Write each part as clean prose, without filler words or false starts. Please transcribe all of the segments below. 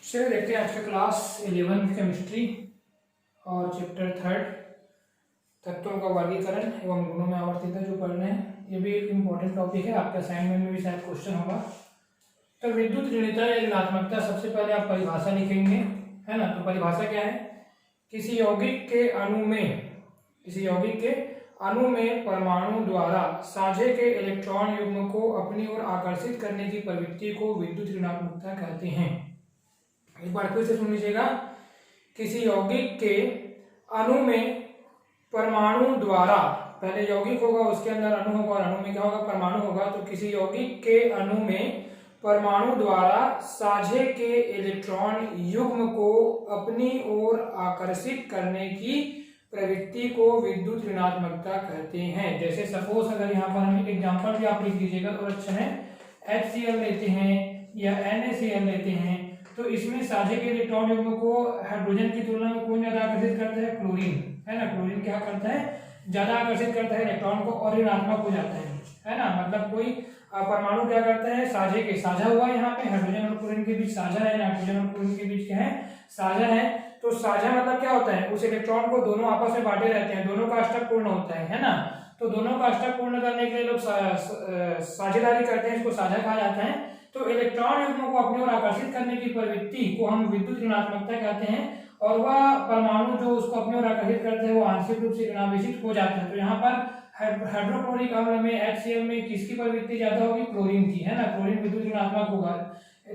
चलिए देखते हैं आज का क्लास 11 केमिस्ट्री और चैप्टर 3 तत्वों का वर्गीकरण एवं गुणों में आवर्तिता जो पढ़ना है। ये भी एक इम्पोर्टेंट टॉपिक है, आपके असाइनमेंट में भी शायद क्वेश्चन होगा। तो विद्युत ऋणता या ऋणात्मकता, सबसे पहले आप परिभाषा लिखेंगे, है ना। तो परिभाषा क्या है? किसी यौगिक के अणु में परमाणु द्वारा साझे के इलेक्ट्रॉन युग्म को अपनी ओर आकर्षित करने की प्रवृत्ति को विद्युत ऋणात्मकता कहते हैं। एक बार फिर से सुन लीजिएगा। किसी यौगिक के अणु में परमाणु द्वारा, पहले यौगिक होगा उसके अंदर अणु होगा और अणु में क्या होगा? परमाणु होगा। तो किसी यौगिक के अणु में परमाणु द्वारा साझे के इलेक्ट्रॉन युग्म को अपनी ओर आकर्षित करने की प्रवृत्ति को विद्युत ऋणात्मकता कहते हैं। जैसे सपोज अगर यहाँ पर हम एग्जांपल भी आप लिख दीजिएगा तो अच्छा है। HCl लेते हैं या NaCl लेते हैं, तो इसमें साझे के इलेक्ट्रॉन युग्म को हाइड्रोजन की तुलना में कौन ज्यादा आकर्षित करता है? क्लोरीन, है ना। क्लोरीन क्या करता है? ज्यादा आकर्षित करता है इलेक्ट्रॉन को और ऋणात्मक हो जाता है ना। मतलब कोई परमाणु क्या करता है? साझे के, साझा हुआ यहाँ पे हाइड्रोजन और क्लोरीन के बीच साझा है, नाइट्रोजन और क्लोरीन के बीच क्या है? साझा है। तो साझा मतलब क्या होता है? उस इलेक्ट्रॉन को दोनों आपस में बांटे रहते हैं, दोनों का अष्टक पूर्ण होता है ना। तो दोनों का अष्टक पूर्ण करने के लिए लोग साझेदारी करते हैं, इसको साझा कहा जाता है। तो इलेक्ट्रॉन युग्मों को अपनी ओर आकर्षित करने की प्रवृत्ति को हम विद्युत ऋणात्मकता कहते हैं। और वह परमाणु जो उसको अपनी ओर आकर्षित करते हैं वो आंशिक रूप से ऋणावेशित हो जाता है। तो यहाँ पर हाइड्रोक्लोरिक अम्ल में HCl में किसकी प्रवृत्ति ज्यादा होगी? क्लोरीन की, है ना। क्लोरीन विद्युत ऋणात्मक होगा,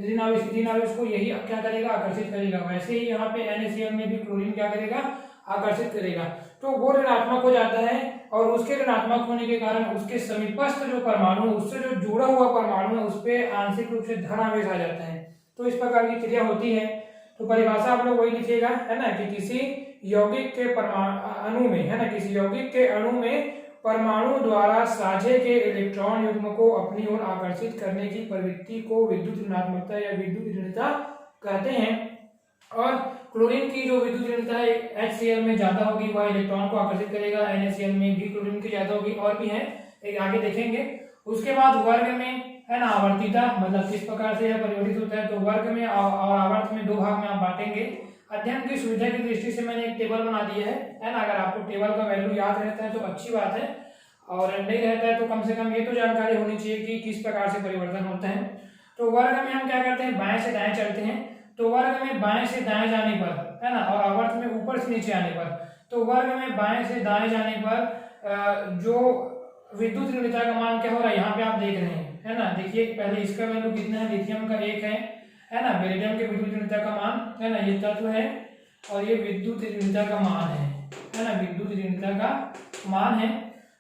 ऋणावेश को यही क्या करेगा? आकर्षित करेगा। वैसे ही यहाँ पे NaCl में भी क्लोरीन क्या करेगा? आकर्षित करेगा। तो वो ऋणात्मक हो जाता है और उसके ऋणात्मक होने के कारण उसके समीपस्थ जो परमाणु, उससे जो जुड़ा हुआ परमाणु है, उस पर आंशिक रूप से धन आवेश आ जाता है। तो इस प्रकार की क्रिया होती है। तो परिभाषा आप लोग वही लिखिएगा, है ना, कि किसी यौगिक के अणु में, है ना, किसी यौगिक के अणु में परमाणु द्वारा साझे के इलेक्ट्रॉन युग्म को अपनी ओर आकर्षित करने की प्रवृत्ति को विद्युत ऋणात्मकता या विद्युत ऋणता कहते हैं। और क्लोरीन की जो विद्युत ऋणता है HCl में ज्यादा होगी, वह इलेक्ट्रॉन को आकर्षित करेगा। NaCl में भी क्लोरीन की ज्यादा होगी, और भी है, एक आगे देखेंगे। उसके बाद वर्ग में, है ना, आवर्तिता, मतलब किस प्रकार से यह परिवर्तित होता है। तो वर्ग में और आवर्त में दो भाग में आप बांटेंगे। अध्ययन की सुविधा की दृष्टि से मैंने एक टेबल बना दी है ना। अगर आपको टेबल का वैल्यू याद रहता है तो अच्छी बात है, और नहीं रहता है तो कम से कम ये तो जानकारी होनी चाहिए कि किस प्रकार से परिवर्तन होता है। तो वर्ग में हम क्या करते हैं? बाएं से दाएं चलते हैं। तो वर्ग में बाएं से दाएं जाने पर, है ना, और आवर्त में ऊपर से नीचे आने पर, तो वर्ग में बाएं से दाएं जाने पर जो विद्युत ऋणता का मान क्या हो रहा है यहाँ पे आप देख रहे हैं, है ना। देखिए पहले इसका वैल्यू कितना है? लिथियम का 1 है ना। बेरिलियम के विद्युत ऋणता का मान, है ना, ये तत्व है और ये विद्युत ऋणता का मान है ना, विद्युत ऋणता का मान है।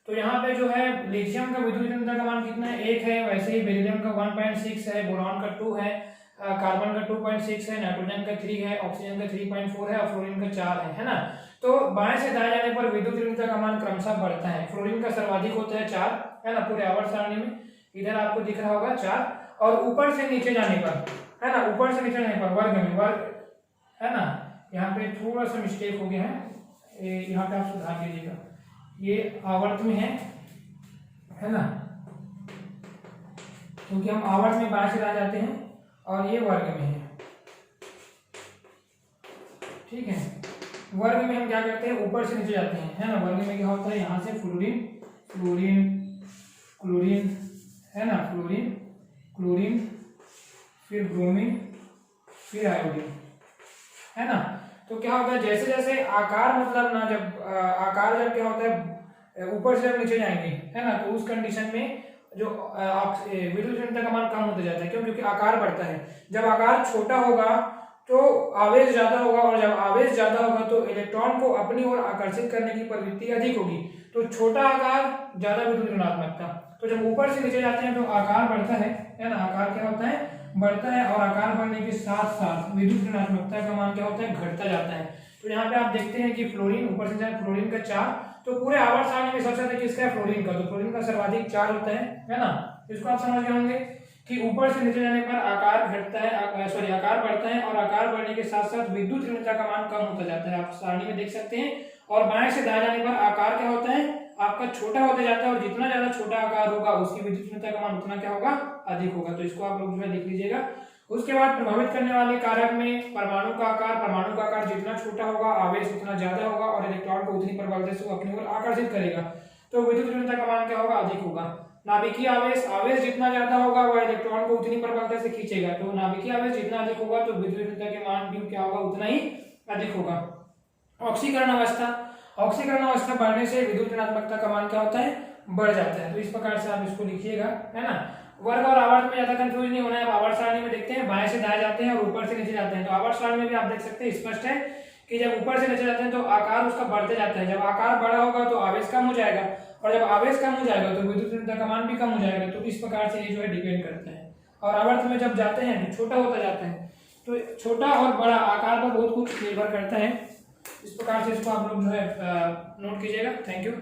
तो यहाँ पे जो है लिथियम का विद्युत ऋणता का मान कितना है? 1 है। वैसे ही बेरिलियम का 1.6 है, बोरॉन का 2 है, कार्बन का 2.6 है, नाइट्रोजन का 3 है, ऑक्सीजन का 3.4 है और फ्लोरीन का 4 है ना। तो बाएं से दाएं जाने पर विद्युत ऋणता का मान क्रमशः बढ़ता है। फ्लोरीन का सर्वाधिक होता है 4, है ना, पूरे आवर्त सारणी में। इधर आपको दिख रहा होगा 4। और ऊपर से नीचे जाने पर, है ना, ऊपर से नीचे जाने पर वर्ग में, वर्ग, है ना, यहाँ पे थोड़ा सा मिस्टेक हो गया है, यहाँ पे आप सुधार कीजिएगा। ये आवर्त में है ना, क्योंकि हम आवर्त में बाएं से दाएं जाते हैं, और ये वर्ग में है, ठीक है। वर्ग में हम क्या करते हैं? ऊपर से नीचे जाते हैं, है ना। वर्ग में क्या होता है? यहाँ से फ्लोरीन, क्लोरीन, क्लोरीन, है ना, फ्लोरीन, क्लोरीन, फिर ब्रोमीन, फिर आयोडीन, है ना। तो क्या होता है? जैसे जैसे आकार, मतलब ना, जब आकार जब क्या होता है ऊपर से जब नीचे जाएंगे, है ना, तो उस कंडीशन में जो विद्युत ऋणता का मान कम होते जाता है। क्यों? क्योंकि आकार बढ़ता है। जब आकार छोटा होगा तो आवेश ज्यादा होगा, और जब आवेश ज्यादा होगा तो इलेक्ट्रॉन को अपनी ओर आकर्षित करने की प्रवृत्ति अधिक होगी। तो छोटा आकार ज्यादा विद्युत ऋणात्मकता। तो जब ऊपर से नीचे जाते हैं तो आकार बढ़ता है ना, आकार क्या होता है? बढ़ता है। और आकार बढ़ने के साथ साथ विद्युत ऋणात्मकता का मान क्या होता है? घटता जाता है। तो यहाँ पे आप देखते हैं कि फ्लोरीन, ऊपर से जाए फ्लोरीन का 4, तो पूरे आवर्त सारणी में सबसे ज्यादा किसका है? फ्लोरीन का। तो फ्लोरीन का सर्वाधिक 4 होता है ना। इसको आप समझ गए होंगे कि ऊपर से नीचे जाने पर आकार घटता है, आकार बढ़ता है, और आकार बढ़ने के साथ साथ विद्युत ऋणता का मान कम होता जाता है। आप सारणी में देख सकते हैं। और बाएं से दाएं जाने पर आकार क्या होता है? आपका छोटा होता जाता है, और जितना ज्यादा छोटा आकार होगा उसकी विद्युत ऋणता का मान उतना क्या होगा? अधिक होगा। तो इसको आप लोग जो है लिख लीजिएगा। उसके बाद प्रभावित करने वाले कारक में परमाणु का आकार जितना छोटा होगा आवेश उतना ज्यादा होगा और इलेक्ट्रॉन को उतनी प्रबलता से वो अपनी ओर आकर्षित करेगा, तो विद्युत ऋणात्मकता का मान क्या होगा, अधिक होगा। नाभिकीय आवेश जितना ज्यादा होगा वह इलेक्ट्रॉन को उतनी प्रबलता से खींचेगा, तो नाभिकीय आवेश जितना अधिक होगा तो विद्युत ऋणात्मकता के मान भी क्या होगा, उतना ही अधिक होगा। ऑक्सीकरण अवस्था बढ़ने से विद्युत ऋणात्मकता का मान क्या होता है, बढ़ जाता है। तो इस प्रकार से आप इसको लिखिएगा, है ना। वर्ग और आवर्त में ज्यादा कंफ्यूज नहीं होना है। आप आवर्त सारणी में देखते हैं बाएं से दाएं जाते हैं और ऊपर से नीचे जाते हैं, तो आवर्त सारणी में भी आप देख सकते हैं, स्पष्ट है कि जब ऊपर से नीचे जाते हैं तो आकार उसका बढ़ते जाता है। जब आकार बड़ा होगा तो आवेश कम हो जाएगा, और जब आवेश कम हो जाएगा तो विद्युत ऋणात्मकता का मान भी कम हो जाएगा। तो इस प्रकार से ये जो है डिपेंड करता है। और आवर्त में जब जाते हैं तो छोटा होता जाता है, तो छोटा और बड़ा आकार पर बहुत कुछ निर्भर करता है। इस प्रकार से इसको आप लोग जो है नोट कीजिएगा। Thank you.